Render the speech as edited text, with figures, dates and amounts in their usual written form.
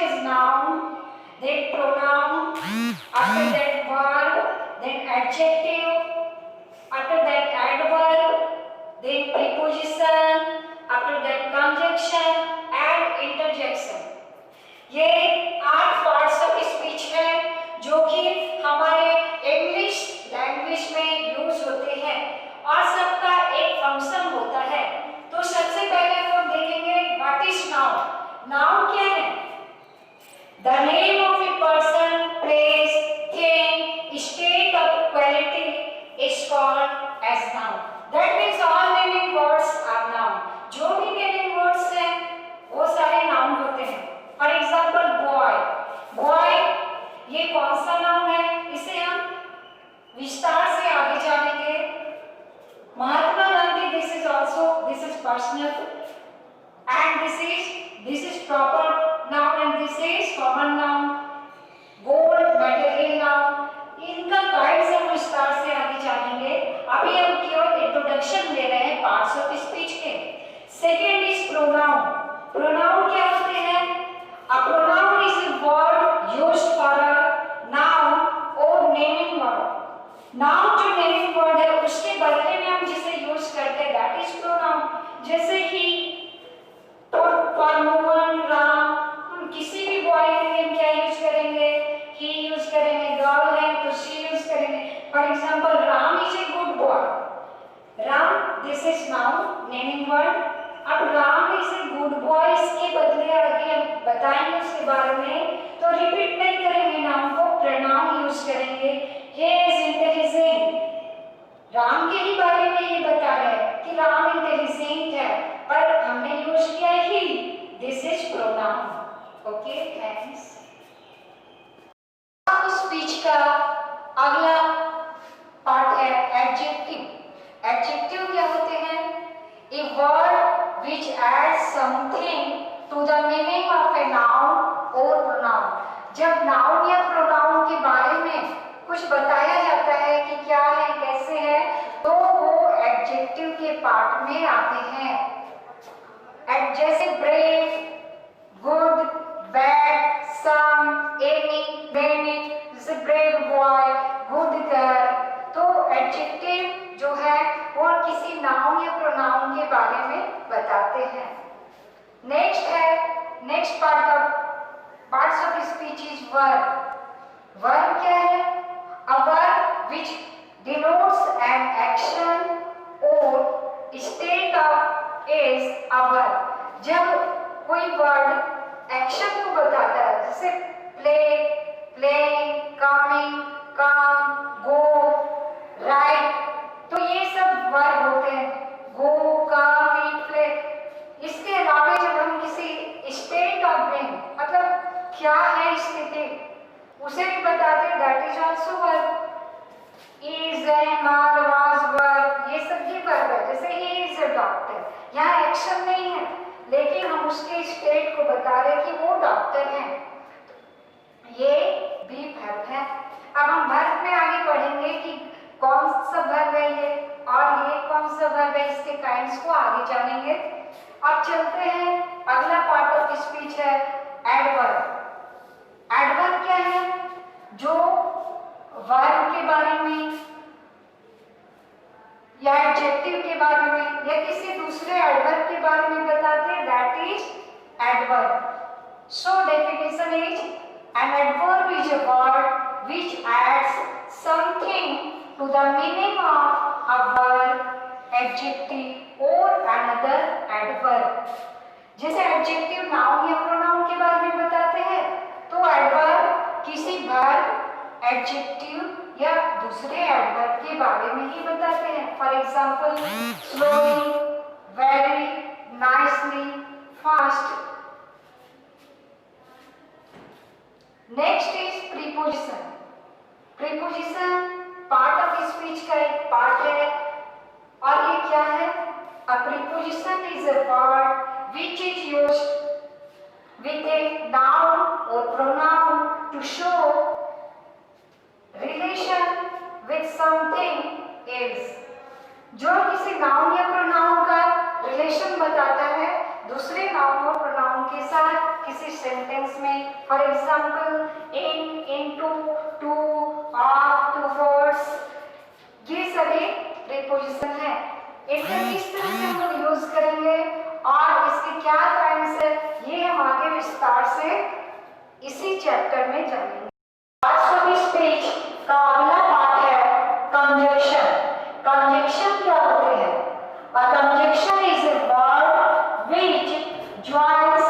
is noun, then pronoun, after that verb, then adjective, after that adverb, then preposition, after that conjunction and interjection. ये 8 parts of speech है जो कि हमारे English language में use होते हैं और सबका एक फंक्शन होता है। तो सबसे पहले हम देखेंगे व्हाट इज नाउन। नाउन क्या है? The name of a person, place, thing, state of quality is called as noun. That means all naming words are noun. जो भी नेमिंग वर्ड्स हैं वो सारे नाउन होते हैं। फॉर एग्जाम्पल बॉय, बॉय ये कौन सा नाउन है? इसे हम विस्तार से आगे जानेंगे। Mahatma Gandhi, this is personal and this is proper noun and this is common noun. Gold material noun, इनका काइंड्स हम विस्तार से आगे जानेंगे। अभी हम केवल इंट्रोडक्शन दे रहे हैं पार्ट्स ऑफ स्पीच के। Second is pronoun. प्रोनाउन क्या होते हैं? A pronoun is a word used for a noun or naming word. Noun जो naming word है उसके बदले में हम जिसे यूज करते हैं that is pronoun। जैसे he, for Mohan, राम, हम किसी भी बॉय के लिए क्या यूज करेंगे? he यूज करेंगे। गर्ल है तो she यूज करेंगे। For example Ram is a good boy. Ram this is noun naming word. अब Ram is a good boy, इसके बदले आगे हम बताएंगे उसके बारे में, तो रिपीट नहीं करेंगे नाउन को, प्रोनाउन यूज करेंगे। he is इंटेलिजेंट, राम के ही बारे में ये बता रहे हैं कि राम इंटेलिजेंट है, पर हमने यूज किया he, this is pronoun. Okay, thanks. Speech का अगला पार्ट है एडजेक्टिव। एडजेक्टिव क्या होते हैं? A word which adds something to the meaning of a noun or pronoun। जब नाउन या प्रोनाउन के बारे में कुछ बताया जाता है कि क्या है, कैसे है, तो वो एडजेक्टिव के पार्ट में आते हैं। जैसे ब्रेव, गुड, बैड, सम, एनी, मेनी, जैसे ब्रेव बॉय, गुड गर्ल। तो एडजेक्टिव जो है वो किसी नाउन या प्रोनाउन के बारे में बताते हैं। Next parts of speech is verb. Verb क्या है? A verb which denotes an action और state of is a verb. जब कोई वर्ड एक्शन को बताता है, जैसे play, playing, coming, come, go, write, तो ये सब वर्ब होते हैं। Go, come, eat, play. इसके अलावा जब हम किसी स्टेट ऑफ बीइंग, मतलब क्या है स्थिति, उसे भी बताते हैं, that is also verb. Is, am, are, was verb, ये सब भी वर्ब है। जैसे ही इज अ डॉक्टर, यहाँ एक्शन नहीं है लेकिन हम उसके स्टेट को बता रहे हैं कि वो डॉक्टर हैं, ये भी वर्ब है। अब हम वर्ब में आगे पढ़ेंगे कि कौन सा वर्ब है ये और ये कौन सा वर्ब है, इसके काइंड्स को आगे जानेंगे। अब चलते हैं, अगला पार्ट ऑफ स्पीच है एडवर्ब। एडवर्ब क्या है? जो वर्ब के बारे में या एडजेक्टिव के बारे में या किसी दूसरे एडवर्ब के बारे में बताते हैं, that is adverb. So definition is an adverb is a word which adds something to the meaning of a verb, adjective or another adverb। जैसे एडजेक्टिव नाउन या प्रोनाउन के बारे में बताते हैं, तो एडवर्ब किसी वर्ब, एडजेक्टिव या दूसरे एडवर्ब के बारे में ही बताते हैं। For example slowly, very, nicely, fast. Next is preposition. Preposition part of speech का एक पार्ट है और ये क्या है? A preposition is a word which is used with a noun और pronoun to show relation with something else. जो किसी नाउन या प्रोनाउन का रिलेशन बताता है दूसरे नाउन और प्रोनाउन के साथ किसी सेंटेंस इसमें। For example in, into, to, of, two words, ये सभी प्रीपोजिशन है। इनको किस तरह से हम लोग यूज करेंगे और इसके क्या टाइम्स है, ये हम आगे विस्तार से इसी चैप्टर में जानेंगे। पार्ट्स ऑफ स्पीच का अगला पार्ट है कंजक्शन। कंजक्शन क्या होते हैं? A conjunction is a word which joins